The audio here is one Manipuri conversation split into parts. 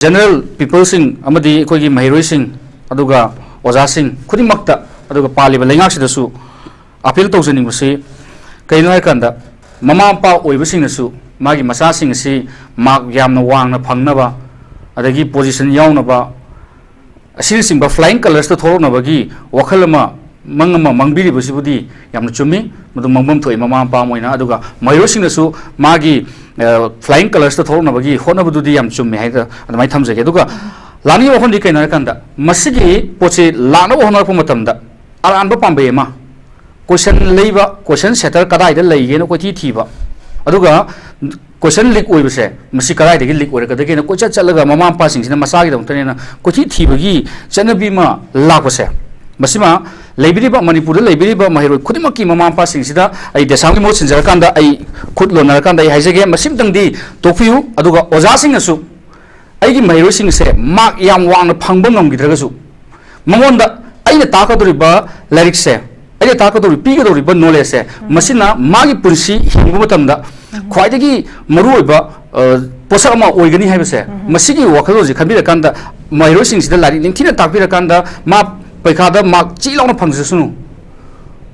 General people sing amadi koi gi mahiroi sing aduga oja sing khudi makta aduga pali ba lengak sida su appeal tawjani musi kaino ai kanda mama pa oiba sing su magi masa sing si mak yamna wangna phangna ba adagi position yauna ba asil sing ba flying colors to thoro na bagi wakhalama mangama mangbiri busibudi yamna chumi madu mangbam thoi mama pa moina aduga mahiroi sing su magi flying colors to thoro na bagi hona bududi yam chumi haida adamai thamjage aduga lani wakon di kaina kanda masigi poche lana wakon ko matamda aran ba pambe ma question leiba question setter kadai da leige no ko ti thiba aduga question leak oi bse masi kadai de leak oi ka de na ko cha chalaga mama pa sing sina masa gi dong tane na ko ti thibagi chanabi ma lakose masima leibiri ba manipur leibiri ba mahiroi khudimaki mama pa sing sida ai desam gi mo sinjar kanda ai khud lo nar kanda ai haijege masim tangdi tofiu aduga oja sing asu aigi mahiroi sing se mak yam wang phangba ngam gidragasu mangonda aina takaduriba lyric se aina takaduri pigaduriba knowledge se masina magi punsi hingbu matamda khwaidagi maruoiba posa ama oigani haibase masigi wakhaloji khabira kanda mahiroi sing sida lari ningthina takbira kanda ma paikada mak chilong phangjesunu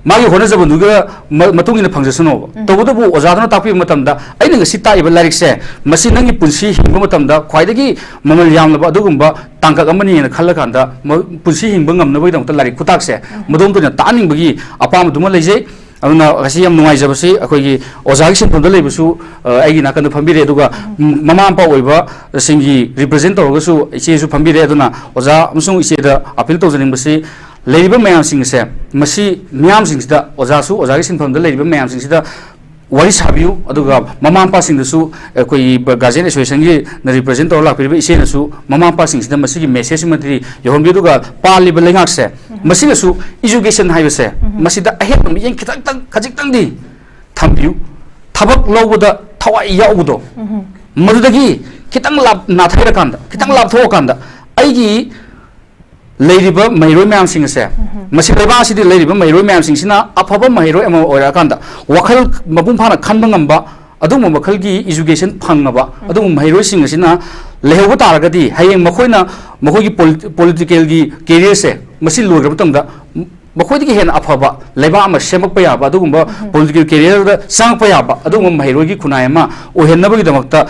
magi hona jabu nuga matung ina phangjesunu tobudu ojadana takpi matamda aina ngasi taiba lyric se masi nangi punsi hingba matamda khwaidagi mamal yamna adugumba tangkak amani ina khalla kanda punsi hingba ngamna bai dongta lyric kutak se madom to na taning bagi apam duma leje aduna gasi yam nungai jabasi akoigi ojagi sinpamda leibusu aigi nakanda phambire aduga mama ampa oiba singi represent tawgasu ichesu phambire aduna oja amsung icheda appeal tawjaning basi leiriba mayam sing se masi miyam sing sida oja su oja gi sinpamda leiriba mayam sing sida wari sabiu aduga mama ampa sing dasu koi guardian association gi na represent taw lakpiriba ise nasu mama ampa sing sida masi gi message matri yohonbi aduga paliba lengak se masi nasu education haiba se masi da ahet mi yeng khitang tang khajik tang di thambiu thabak lawuda thawai yaudo madudagi khitang lab na thaira kanda khitang lab tho kanda aigi leiriba mahiroi mayam sing se masi leba sidi leiriba mahiroi mayam sing sina afaba mahiroi ama oira kanda wakhal mabum phana khanba ngamba adum makhal gi education phangaba adum mahiroi sing sina lehoba taragadi hayeng makhoina makhogi political gi career se masi logra tangda makhoi gi hen afaba leba ama semak pa yaba adum political career da sang pa yaba adum mahiroi gi khunai ma ohenna bagi damakta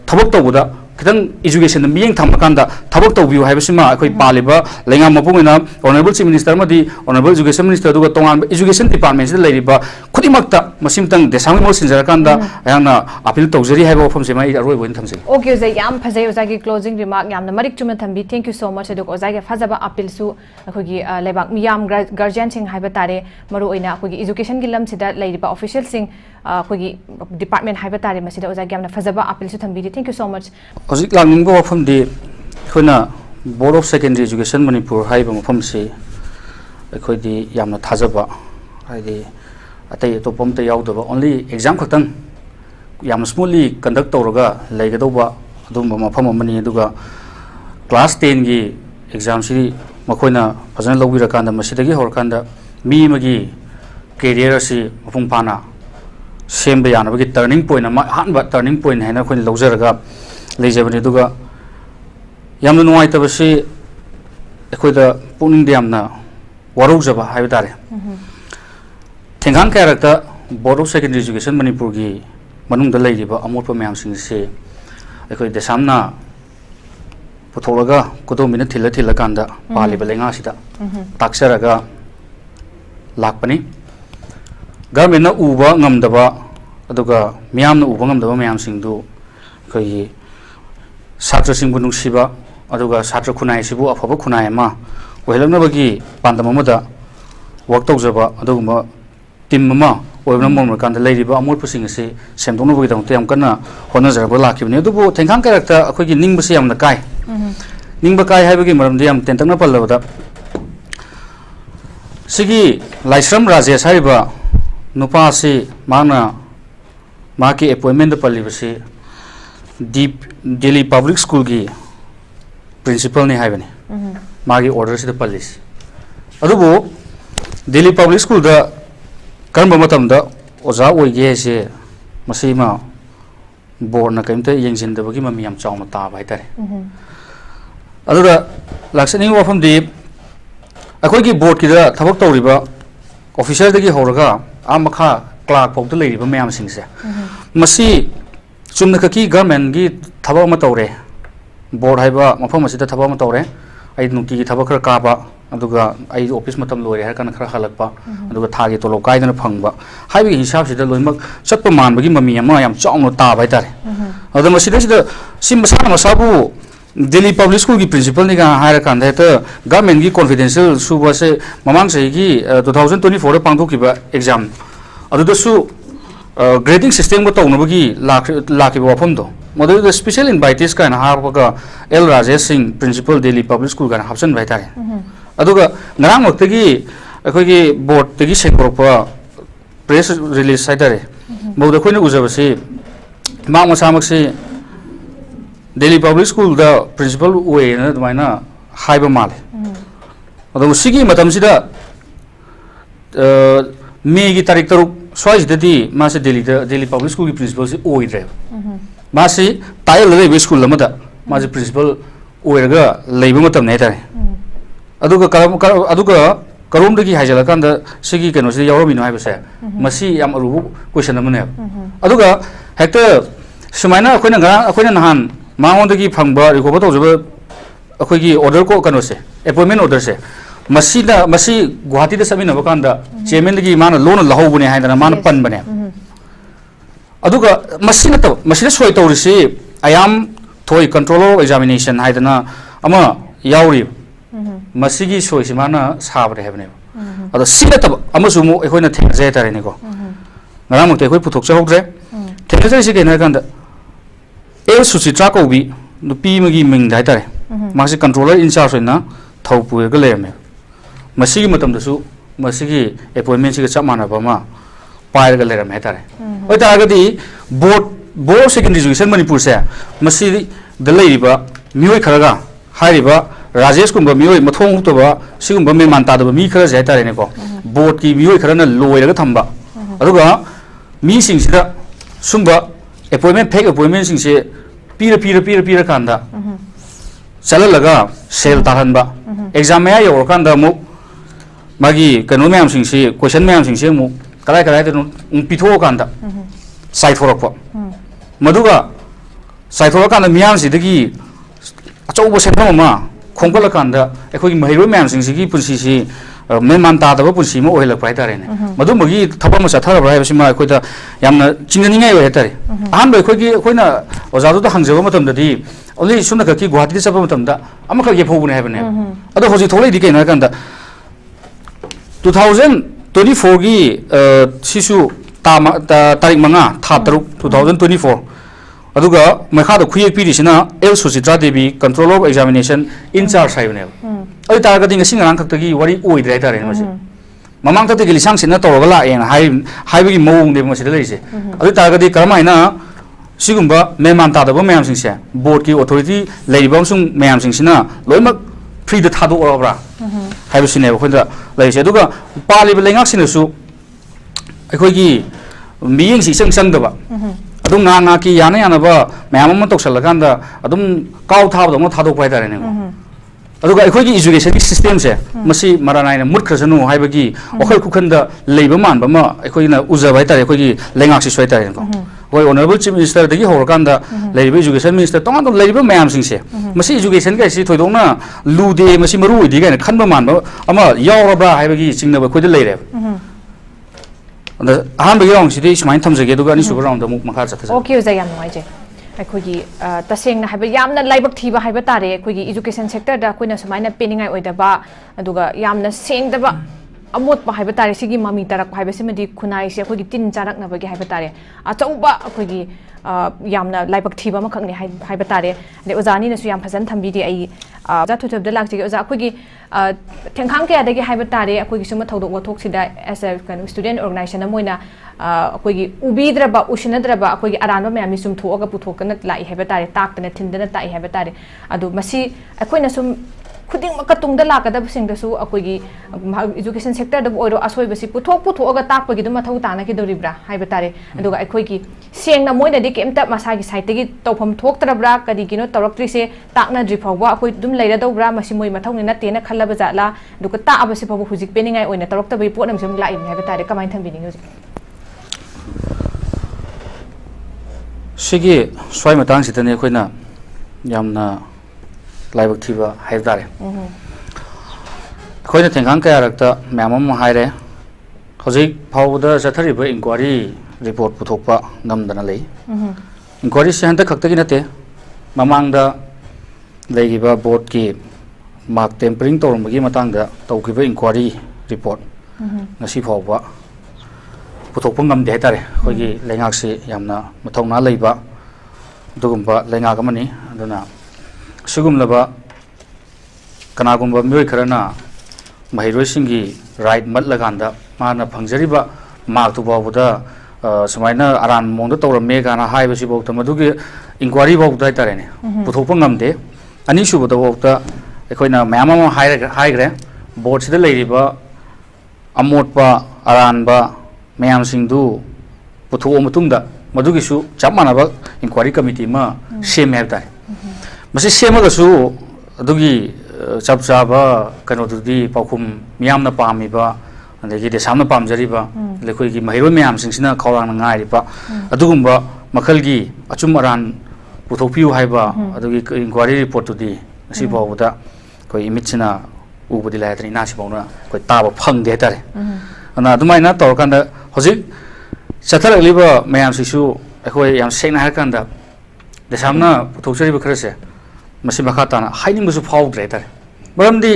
thabak tawuda kitang education na miyeng thamakanda thabak tawbiu haibasima akoi paliba lenga mapungina honorable chief minister madi honorable education minister duga tongan education department sida leiriba khudimakta masimtang desang mo sinjarakanda ayana appeal tawjari haiba ofam sema aroi boin thamse okay ozai yam phajai ozai gi closing remark yamna marik chuma thambi thank you so much aduk ozai ge phajaba appeal su akhogi lebak miyam guardian sing haiba tare maru oina akhogi education gi lam sida leiriba official sing akhogi department haiba tare masida ozai yamna phajaba appeal su thambi thank you so much Hojik langning ba wafam di khona Board of Secondary Education Manipur haiba mafam se akhoi di yamna thajaba haidi atai to pom ta yaudaba only exam khatang yam smoothly conduct tawraga leigadoba adum mafam amani aduga class 10 gi exam si makoina fajana lobira kanda masidagi horkanda mi magi career si mafung pana semba yana bagi turning point ama hanba turning point haina khoi lojaraga leijabani duga yamna nuai tabasi ekhoida puning diamna warujaba haibitare thengang character Board of Secondary Education Manipur gi manungda leiriba amotpa mayam sing se ekhoi desamna putholaga kodomina thila kanda paliba lenga sida taksaraga lakpani government na uba ngamdaba aduga miyamna uba ngamdaba mayam sing du khoi Satra singbu nungsiba aduga satra khunai sibu afaba khunai ma ohelangna bagi pandam amada work tawjaba aduguma team ma oibna mom kanda leiriba amol pusing se semdongna bagi dang tem kana hona jarba lakibni adubu thengkhang karakta akhogi ningbasi yamna kai ningba kai haibagi maramdi yam tentangna pallabada sigi laisram rajesh haiba nupa se mana maki appointment da pallibasi Delhi Public School ki principal ne haibani magi order sida police adubo Delhi Public School da karamba matamda oja oige se masima board na kaimta yengsin da bagi mami yam chawma ta bai tare अदुगा लाक्सनिंग वफम दी अखोई की बोर्ड की थबक तौरीबा ऑफिसर दगी होरगा आ मखा क्लार्क फौद लेरिबा मयाम सिंगसे मसी चुमना खकी गवर्नमेंट की थबक म तौरे बोर्ड हाइबा मफम असिदा थबक म तौरे आई नुकी की थबक खर काबा अदुगा आई ऑफिस मतम लोरे हर कन खर हलकपा अदुगा थागे तोलो कायदन फंगबा हाइबी हिसाब सिदा लोइमक चटप मानबगी ममी अमा याम चाउनो ताबा हाइतारे अदु मसिदा सिदा सिम मसाना मसाबु दिल्ली पब्लिक स्कूल की प्रिंसिपल निगा हायर कांदा है तो गवर्नमेंट की कॉन्फिडेंशियल सुबह से ममांग से की 2024 पांगथोकिबा एग्जाम अदुदसु ग्रेडिंग सिस्टम को तौनबगी लाखिबा वफम दो मदुदा स्पेशल इनवाइटेस का हापगा L Rajesh Singh principal Delhi public school का हापसन बाइतारे अदुगा ngaraang वक्तगी अखोगी बोर्ड तगी सेंगरोपा प्रेस रिलीज हाइतारे बौदा खोइना उजबसे मा मसामक से Delhi public school the principal ओएना दमाइना हाइबा माले अदो सिगी मतमसिदा मे की तारीख तरुक स्वाइसददी मासे दिल्ली पब्लिक स्कूल की प्रिंसिपल से ओइद्रे मासे तायल लेबे स्कूल लमदा मासे प्रिंसिपल ओइरगा लेबे मतम नै तारे अदुगा करोमदगी हाइजलकांदा सिगी कनोसे यावरमिनो हाइबसे मसी याम अरुबु क्वेश्चन अमने अदुगा हेक्टर सुमाइना अखोइना नहान मांगोंदगी फंगबा रिकॉर्ड तौजबा अखोइगी ऑर्डर को कनोसे अपॉइंटमेंट ऑर्डर से मसी गुवाहाटी समिनब कांदा चेयरमैन दगी माना लोन लहौबने हाइदना माना पनबने अदुगा मसी नत मसी सोय तौरिसे आयाम थोय कंट्रोल ऑफ एग्जामिनेशन हाइदना अमा यावरी मसीगी सोयसे माना साबरे हेबने अदो सिनतब अमसुमु एखोइना थेंजे तारेनिको ngaraang अखोइ पुथोक चहौद्रे थेंजे से केना कांदा एल सुचित्रा कौबी नुपी मगी मिंग हाइतारे मासे कंट्रोलर इंचार्ज होइना थौपुएगा लेरमे मसीगी मतमदसु मसीगी अपॉइंटमेंट सिगा चप मानबा मा पाइरगा लेरमे हाइतारे ओइ तागदी बोर्ड सेकेंडरी एजुकेशन मणिपुर से मसी द लेरिबा मियोय खरगा हारिबा राजेश कुंबा मियोय मथोंग हुतबा सिगुंबा मेमान तादबा मी खरा जाइतारे नेको बोर्ड की मियोय खरना लोइरगा थंबा अदुगा मी सिंगसिदा सुंबा अपॉइंटमेंट फेक अपॉइंटमेंट सिंगसे पीर कांदा चललगा सेल ताहनबा एग्जाम में यौरकांदा मु मागी कनो मैम सिंगसे क्वेश्चन मैम सिंगसे मु कलाय दनो पिथो कांदा साइथोरकपा मदुगा साइथोरकांदा मियाम सिदगी अचौबो सेंफम मा खोंगल कांदा एखोगी महिरो मैम सिंगसिगी पुंसीसी मेमान तादबा पुंसी म ओहेलक पाइतारेने मदुमगी थबम चथरबा हाइबसिमा अखोइदा यामना चिंगनिङाय ओइ हेतारे अहान बखोगी अखोइना ओजादु द हंजबा मतमददी ओनली सुना खकी गुवाहाटी चबा मतमदा अमखा येफौबने हाइबने अदो होजि थोलैदि केना कांदा 2024 की सिसु तारीख मंगा था तरुक 2024 अदुगा मखाद खुये पीरिसिना L Suchitra Devi control of examination incharge हाइबने अइ तारगदि ngasi ngarang khakgi wari oidre haitare masi mamang thate gilisang sinna toroga la en haibigi mowong de masi leise adu targadi karamaina sigumba meman ta da ba mayam singse board ki authority leibam sung mayam singsina loimak free da thado orabra haibisine ba khonda leise aduga pali ba lengak sinasu akhoi miying si sang da ba adum nga ki yana ba mayam ma toksal kanda adum kaw thab da mo thado pai tare ne अदुगा एखोगी एजुकेशन सिस्टम से मसी मरानाइना मुटखरसनु हाइबगी ओखल कुखंदा लेबा मानबा मा एखोगिना उजबाय तारे एखोगी लेंगाक सि सोय तारे को ओय ऑनरेबल चीफ मिनिस्टर दगी होरकांदा लेबा एजुकेशन मिनिस्टर तोंगा तो लेबा मयाम सिंसे मसी एजुकेशन का सि थोइदोंना लुदे मसी मरु ओइदि गाना खनबा मानबा अमा यावरबा हाइबगी चिंगनबा खोइद लेरे अहान बगी राउंड सिदि सुमाइन थमजगे दुगा नि सुबर राउंड मुक मखा चथज ओके उजा याम नोइजे अखोगी तसेंगना हाइबा यामना लाइबक थीबा हाइबा तारे अखोगी एजुकेशन सेक्टर दा कोइना सुमाइना पेनिंगाय ओइदबा अदुगा यामना सेंगदबा अमोटपा हाइबा तारे सिगी ममी तारक हाइबा सिमदि खुनाइ से अखोगी तिन चारकनबगी हाइबा तारे अचौबा अखोगी यामना लाइबक थीबा मखंगने हाइबा तारे दे ओजानी नसु याम फजन थंबीदि आई जा थुथबदा लाक्चगे ओजा अखोगी थेंखांग कयादगी हाइबा तारे अखोगी सुमा थौदोक वथोकसिदा एस अ स्टूडेंट ऑर्गेनाइजेशन मोइना अखोगी उबीद्रबा उशिनद्रबा अखोगी अरानबा मैमी सुम थोअगा पुथोकना लाई हाइबा तारे ताकतना थिंदना ताई हाइबा तारे अदु मसी अखोइना सुम खुदिंग तुंग लाकदबसिंगदसु अखोगी एजुकेशन सेक्टर दब ओरो असोइबसि पुथोगा ताकपगी दु मथौ ताना कि दोरिब्रा हाइबा तारे अदुगा अखोगी सेंगना मोइनदि केमता मसागी साइटगी तौफम थोक्तरब्रा कदिगिनो तौरक्त्रिसे ताकनाद्रि फावबा अखोइ दुम लैरदौब्रा मसि मोइ मथौनि नतेना खल्लबा जाला दुका ताअबसि फावबा हुजिक पेनिंगाइ ओइना तौरक्तबै पोटनम सम लाइब हाइबा तारे कमाइन थंबिनिंग हुजिक सिगी स्वाइ मतंग सितने अखोइना यामना लाइबक थीबा हाइब तारे अखोइना थेंगांग कयारक्ता मैमम हाइरे हजिक फावदा जथरिबा इंक्वायरी रिपोर्ट पुथोकपा ngамदना लई इंक्वायरी से हंत खक्तगी नते ममांगदा लेगिबा बोर्ड की मार्क टेम्परिंग तौरमगी मतंगदा तौकिबा इंक्वायरी रिपोर्ट ngasi फावबा पुथोकपा ngамदे हाइतारे अखोइगी लेंगाकसे यामना मथौना लैबा दुगुम्बा लेंगाक अमनी अदुना सिगुमलबा कनागुम्बा मियोय खरना महिरोइसिंगी राइट मतलगांदा माना फंगजरिबा मार्क तुबाबुदा समायना अरान मोंद तौरमे गाना हाइबसि बौता मदुगी इंक्वायरी बौता हाइतारेने पुथोकपा ngамदे अनिसुबदा बौता अखोइना मैम अमा हाइग्रे बोर्ड सिदा लैरिबा अमोटपा अरानबा मैमसिंदु पुथोक मतुंगदा मदुगिसु चप मानबा इंक्वायरी कमिटी मा सेम हाइतारे मसे सेमगसु अदुगी चप चाबा कनोदुदी पाखुम मियामना पामिबा अदगी देसामना पामजरिबा लेखोइगी महिरो मैमसिंगसिना खौरांना ngairiba अदुगुम्बा मखलगी अचुम Aran पुथोपियु हाइबा अदुगी inquiry report तुदी ngasi Bavda कोइ इमिटसिना उबुदी लायतनि नासि बावना कोइ ताबा फंगदे तारे अना अदुमाइना तौरकांदा हजिक चथरलिबा मैमसिसु अखोइ याम सेंगना हारकांदा देसामना पुथोकजरिबा खरसे मसी मखा ताना हाइनिंगबसु फावद्रे तारे मरमदि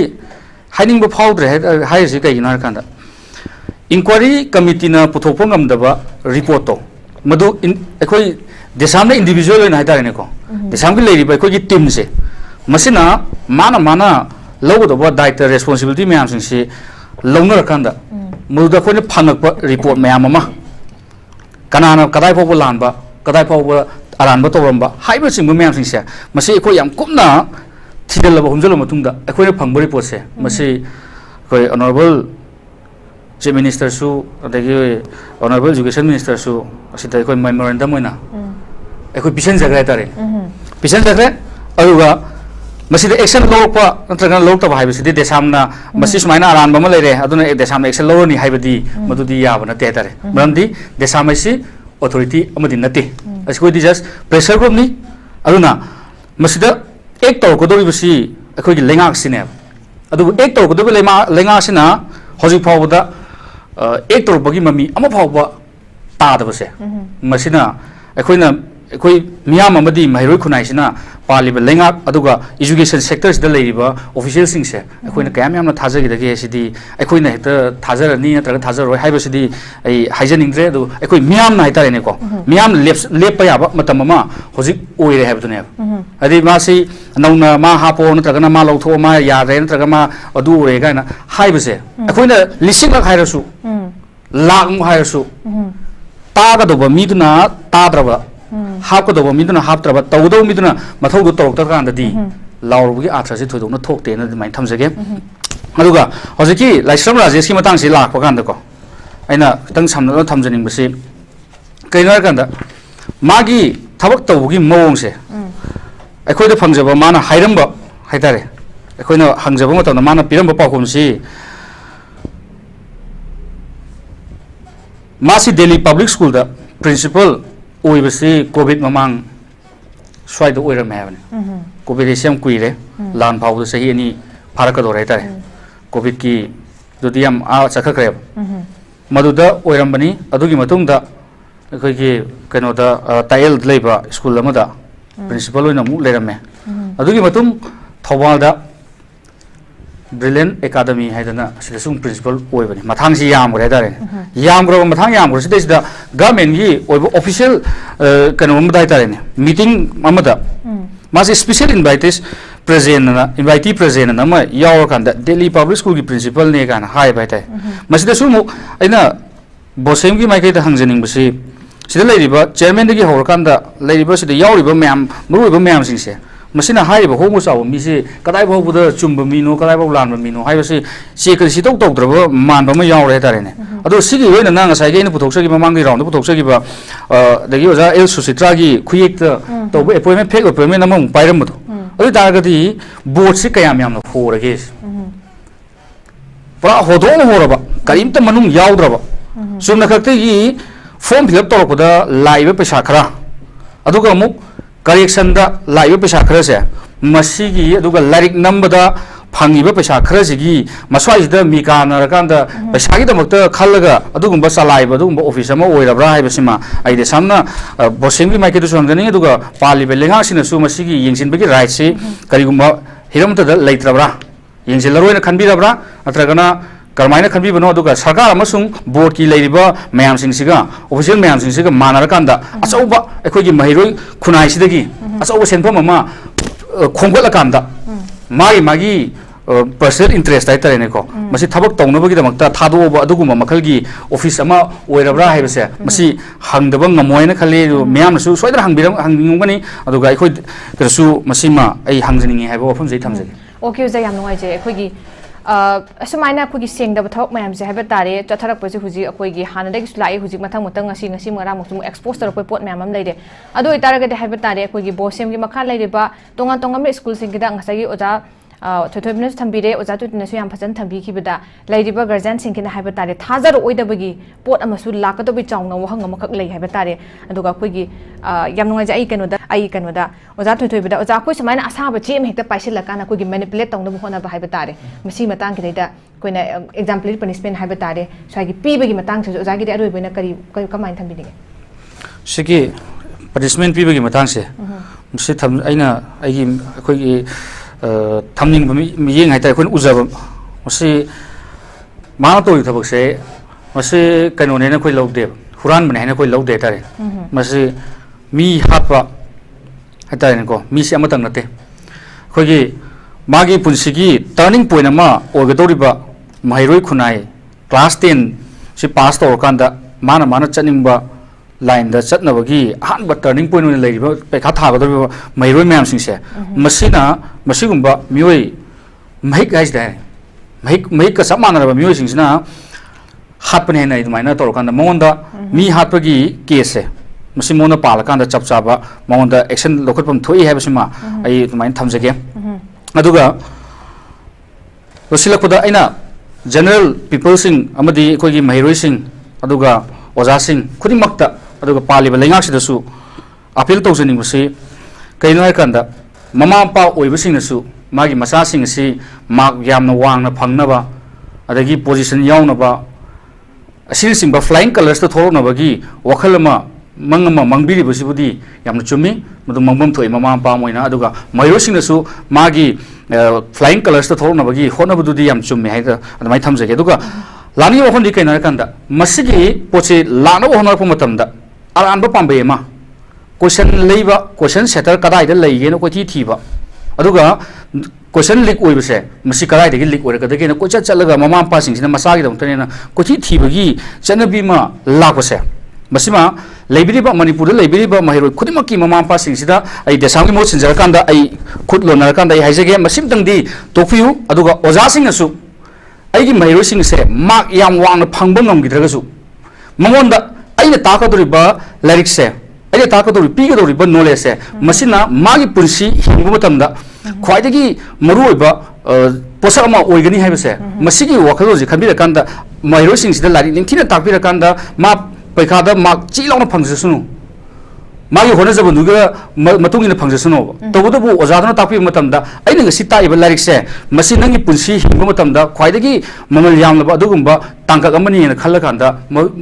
हाइनिंगबो फावद्रे हाइसि कइगिनो हारकांदा इंक्वायरी कमिटी ना पुथोकपा ngамदबा रिपोर्ट तो मदु अखोइ देसामना इंडिविजुअल ओइना हाइतारेने को देसामगी लेरिबा अखोइगी टीम से मसिना माना लौगदबा दायित्व रेस्पोंसिबिलिटी मैमसिंगसि लौनरकांदा मदुदा अखोइना फंगकपा रिपोर्ट मैम अमा कनाना कदाइ फावबा लानबा कदाइ फावबा अरानबा तौरंबा हाइबसिंगबा मैमसिंगसे मसि अखोइ याम कुमना थिदलबा हुमजल मतुंगदा अखोइना फंगबा रिपोर्ट से मसि अखोइ ऑनरेबल चीफ मिनिस्टर सु अदगी ऑनरेबल एजुकेशन मिनिस्टर सु असिदा अखोइ मेमोरेंडम ओइना अखोइ पिसन जगरे तारे पिसन जगरे अरुगा मसिदा एक्शन लौरपा नत्रगना लौरतबा हाइबसिदि देसामना मसि सुमाइना अरानबा मा लेरे अदुना देसामना एक्शन लौरनि हाइबदि मदुदि याबा नते तारे मरमदि देसामैसि ऑथोरिटी अमदि नते असिकोइदि जस्ट प्रेशर ग्रुप नि अदुना मसिदा एक तौरकोदोरिबसि अखोइगी लेंगाकसिने अदु एक तौरकोदोबि लेंगासिना हजिक फावबदा एक तौरबगी ममी अमा फावबा तादबसे मसिना अखोइना अखोइ मियाम अमदि महिरोइ खुनाइसिना पालिबा लेंगाक अदुगा एजुकेशन सेक्टर सिदा लैरिबा ऑफिशियल सिंगसे अखोइना कयाम यामना थाजगिदगे सिदि अखोइना हेक्ता थाजरनि नत्रगा थाजरoi हाइबसिदि ai हाइजनिंग्रे अदु अखोइ मियाम ना हाइतारेने को मियाम लेपा याबा मतम अमा हजिक ओइरे हाइबदुने अदि मासि नौना मा हापो नत्रगना मा लौथो मा यारे नत्रगा मा अदु ओरे गाना हाइबसे अखोइना लिसिंग लाख हाइरसु लाख मु हाइरसु तागदोबा मिदुना ताद्रबा हापकदोबा मिदुना हापत्रबा तौदो मिदुना मथौदो तौरक्तरकांददि लाउरबगी आथ्रासि थोइदोना थोक्तेना दुमाइन थमजगे अदुगा हजिकी लाइस्रम राजेश की मतंगसि लाखपा कांदको अइना खतंग सामना थमजनिंगबसि कइनो हारकांदा मागी थबक तौबगी मवंगसे अखोइदा फंगजबा माना हाइरंबा हाइतारे अखोइना हंगजबा मतंदा माना पिरंबा पाखुमसि मासी दिल्ली पब्लिक स्कूल दा प्रिंसिपल ओइबसि कोविड ममांग स्वाइद ओइरमे हाबने कोविड सेम कुइरे लान फावद सही अनि फारकदोर हाइतारे कोविड की दुदियम आ चखखरे मदुदा ओइरमबनी अदुगी मतुंगदा अखोइगी कनोदा तायल लेबा स्कूल अमदा प्रिंसिपल ओइना मु लेरमे अदुगी मतुंग थौबालदा ब्रिलियंट एकेडमी हाइदना सिदसुंग प्रिंसिपल ओइबनी मथांगसि यामगरे हाइतारे यामग्रो मथांग यामग्रो सिदा गवर्नमेंट की ओइबो ऑफिशियल कनो अमदा हाइतारे मीटिंग अमदा मासे स्पेशल इनवाइटी प्रेजेंट ना यावरकांदा दिल्ली पब्लिक स्कूल की प्रिंसिपल ने गाना हाई बाइताय मसिदसु मु अइना बोसेम की माइकैदा हंजनिंगबसि सिदा लेरिबा चेयरमैन दगी हौरकांदा लेरिबा सिदा यावरिबा मैम मरुइबा मैम सिंगसे मसिना हाइबो होमो चाव मिसे कदाइ फाउबद चुम्ब मिनो कदाइ फाउ लानब मिनो हाइबसे चेक करि सितौ तौद्रब मानब म यावरे तारेने अदो सिगी होइना ना ngasai ge पुथोक्सगी ममांगी राउंड पुथोक्सगी बा दगी ओजा एल सुसित्रागी खुयेक तौब अपॉइंटमेंट फेक अपॉइंटमेंट नम पाइरम बदो अदो तारगदी बोर्ड से कयाम याम होरगे पुरा होदों होरबा करीमत मनुंग यावद्रबा सुमना खक्तेगी फॉर्म फिलअप तौरपदा लाइव पैसा खरा अदुगा अमुक करेक्शन दा लाइव पैसा खरा से मसीगी अदुगा लाइक नंबदा फंगिबा पैसा खरा सिगी मस्वाइदा मिकानरकांदा पैसागी दमकता खल्लगा अदुगुंबा चलाइबा अदुगुंबा ऑफिस अमा ओइरब्रा हाइबसिमा आइदे सामना बोसेंगी माइकेदु सुंगदनी अदुगा पालिबे लेंगासिनसु मसीगी यंगसिनबगी राइट से करिगुंबा हिरमतदा लेत्रब्रा यंगसिलरोइना खनबिरब्रा अत्रगना करमाइना खनबिबनो अदुगा सरकार अमसुंग बोर्ड की लेरिबा मयामसिंगसिगा ऑफिशियल मयामसिंगसिगा मानरकांदा अचौबा अखोइगी महिरोइ खुनाइसिदगी अचौबा सेनफम अमा खोंगलकांदा मागी पर्सनल इंटरेस्ट है को मसी थबक तौनबगीदमक्ता थादोब अदुगुम मखलगी ऑफिस अमा ओइरब्रा हाइबसे मसी हंगदब ngमोइना खले म्यामसु सोइदर हंगिंगनी अदुगा अखोइ करसु मसीमा आई हंगजनिंगे हाइबो वफम जै थमजगे ओके उजा याम नुंगाइ जे अखोइगी असुमाइना अखोइगी सेंगदब थबक मयाम से हाइबा तारे चथरकपसे हुजि अखोइगी हानदगी सुलाई हुजि मथंग मथंग ngasi मरा मुसु एक्सपोज तरपय पोट मयाम हम लेदे अदो इतारगदे हाइबा तारे अखोइगी बोसेमगी मखा लेरिबा तोंगा तोंगम स्कूल सिंगिदा ngसागी ओजा थोथोबिनस थंबिरे ओजा तुतिनसु याम फजन थंबिखिबदा लैरिबा गार्जियन सिंकिना हाइबा तारे थाजर ओइदबगी पोट अमसु लाकदबि चाउना वहंग मखक लै हाइबा तारे अदुगा अखोइगी याम नुंगाइ जे आई कनोदा ओजा थोथोबिदा ओजा अखोइ समाइना असाबा चेम हेक्ता पाइसिलकाना अखोइगी मैनिपुलेट तौनब होनबा हाइबा तारे मसी मतंग किदैदा कोइना एग्जाम्पल पनिशमेंट हाइबा तारे स्वाइगी पीबगी मतंग से ओजागी दे अरोइबना करी कमाइन थंबिनिगे सिगी पनिशमेंट पीबगी मतंग से मसी थम आइना आइगी अखोइगी थमनिंग मियेंग हाइता अखोइन उजब मसी माना तोइ थबक से मसी कनोनेना कोइ लौदे हुरान बने हैना कोइ लौदे तारे मसी मी हापा हाइता को मी से अमतंग नते खोगी मागी पुंसिगी टर्निंग पॉइंट अमा ओगदोरिबा महिरोइ खुनाई क्लास 10 से पास तौरकांदा माना चनिंगबा लाइन दा चटनबगी अहानबा टर्निंग पॉइंट ओइना लेरिबा पैखा थागदोरिबा महिरोइ म्याम सिंगसे मसीना मसीगुंबा मियोइ महिक हाइस दे महिक का सब मानरबा मियोइ सिंगसिना हापने हैना इदमाइना तौरकांदा मोंदा मी हापगी केस है मसी मोना पालकांदा चपचाबा मोंदा एक्शन लोखटपम थोइ हैबसिमा आई इदमाइन थमजगे अदुगा लोसिलकपदा आइना जनरल पीपल सिंग अमदी कोइगी महिरोइ सिंग अदुगा ओजा सिंग खुदिमक्ता अदुगा पालिबा लेंगाक्सिदसु अपील तौजनिंगबसि कइनो हाइकांदा ममा पा ओइबसिंगसु मागी मसासिंगसि मार्क यामना वांगना फंगनबा अदगी पोजीशन यावनबा असिनसिंबा फ्लाइंग कलर्स तो थोरनबगी वखलमा मंगमा मंगबिरिबसिबुदी यामना चुम्मी मदु मंगबम थोइ ममा पा मोइना अदुगा महिरोसिंगसु मागी फ्लाइंग कलर्स तो थोरनबगी होनबदुदी याम चुम्मी हाइदा अदमाइ थमजगे अदुगा लानी वखन कहीं मसिगी पोचे लाना होनरप मतमदा अरानब पांबेमा क्वेश्चन लेबा क्वेश्चन सेटर कदाइद लेगेनो कोथि थीबा अदुगा क्वेश्चन लीक ओइबसे मसि कदाइदगी लीक ओइरकदगेनो कोचा चलगा ममा पासिंगसिना मसागी दमतनेना कोथि थीबगी चनबीमा लापसे मसिमा लेबिरिबा मणिपुर लेबिरिबा महिरोइ खुदिमकी ममा पासिंगसिदा आई देसांगी मो सिंजरकांदा आई खुद लोनरकांदा आई हाइजेगे मसिमतंगदी तोफियु अदुगा ओजासिंगसु आइगी महिरोइसिंग से मार्क याम वांगना फंगबा ngमगिद्रगसु मंगोंदा आइना ताकदोरिबा लाइरिक से आइना ताकदोरि पीगदोरिबा नॉलेज से मसिना मागी पुंसी हिंगबा मतमदा ख्वाइदगी मरुओइबा पोसक अमा ओइगनी हाइबसे मसिगी वखलोजि खनबिरकांदा महिरोइसिंग सिदा लाइरिक निंथिना ताकबिरकांदा मा पैखादा मार्क चिलाउना फंगजसुनु मागी होनजबनुगा मतुंगिना फंगजसुनु तबुदबु ओजादना ताकबि मतमदा आइना ngasi ताइबा लाइरिक से मसि नंगी पुंसी हिंगबा मतमदा ख्वाइदगी ममल यामनबा अदुगुंबा तांकाक अमनि न खल्लकांदा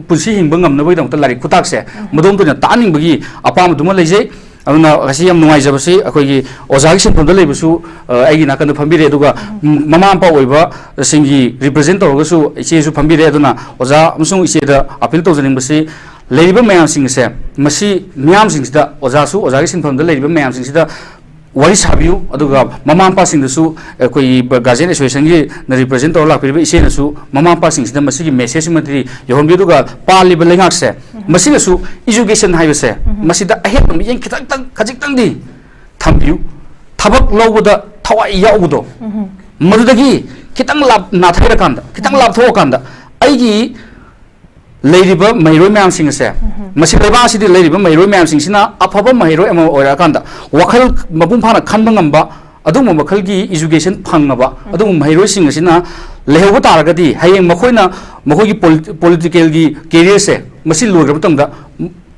पुंसी हिंगबा ngamnabagidamta लाइरिक खुताकसे मदोमदुना तानिंगबगी अपामदुमा लेजे अदुना गसी याम नुंगाइजबसि अखोइगी ओजागी सिंफमदा लेबसु आइगी नाकन फंबिरे अदुगा ममा अम्पा ओइबा सिंगी रिप्रेजेंट तौरगसु इचेसु फंबिरे अदुना ओजा अमसुंग इचेदा अपील तौजनिंगबसि लेरिबा मयामसिंगसे मसी म्यामसिंगसिदा ओजासु ओजागी सिंफमदा लेरिबा मयामसिंगसिदा वरी साबियु अदुगा ममा पासिंगदसु कोई गार्जियन एसोसिएशन की रिप्रेजेंट तौर लापिरिबा इसेनसु ममा पासिंगसिदा मसिगी मेसेज मति यहोनबिदुगा पालिबा लेंगाकसे मसिगसु एजुकेशन हाइबसे मसिदा अहेब मियें खितंग खजिक्तंगदी थंबियु थबक लौबदा थवाई याउदो मदुदगी खितंग लाप नाथैरकांदा खितंग लापथोकांदा अइगी लेरिबा महिरोय मैम सिंह से मसी लेबा सिदि लेरिबा महिरोय मैम सिंह सिना अफबा महिरोय अमा ओराकांदा वखल मपुम फाना खनबा ngamba अदुम मखल की एजुकेशन फंगबा अदुम महिरोय सिंह सिना लेहब तारगदी हयेंग मखोयना मखोगी पॉलिटिकल की कैरियर से मसी लोग्रब तंगदा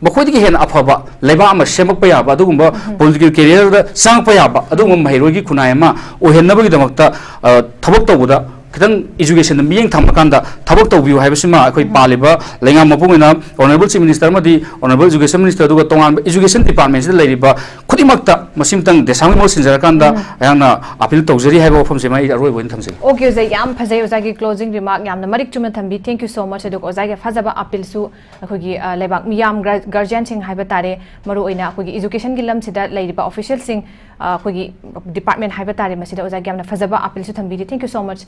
मखोयदगी हेन अफबा लेबा अमा सेमकपा याबा अदुगुंबा पॉलिटिकल कैरियर दा सांगपा याबा अदुम महिरोय की खुनाय अमा ओहेनबगी दमकता थबक तौबदा खितंग एजुकेशन मियेंग थमकांदा थबक तौबियो हाइबसिमा अखोय पालिबा लेंगा मपुंगना ऑनरेबल चीफ मिनिस्टर मदी ऑनरेबल एजुकेशन मिनिस्टर दुगा तोंगान एजुकेशन डिपार्टमेंट से लेरिबा खुदिमक्ता मसिमतंग देसांग मो सिनजरकांदा याना अपील तौजरी हाइबा वफमसे मै अरोय बोइन थमसे ओके ओजाई याम फजै ओजागी क्लोजिंग रिमार्क यामना मरिक चुमना थंबी थैंक यू सो मच अदुक ओजागी फजबा अपील सु अखोगी लेबाक मियाम गार्जियन सिंह हाइबा तारे मरु ओइना अखोगी एजुकेशन की लमसिदा लेरिबा ऑफिशियल सिंह अखोगी डिपार्टमेंट हाइबा तारे मसिदा ओजागी यामना फजबा अपील सु Thumby thank you so much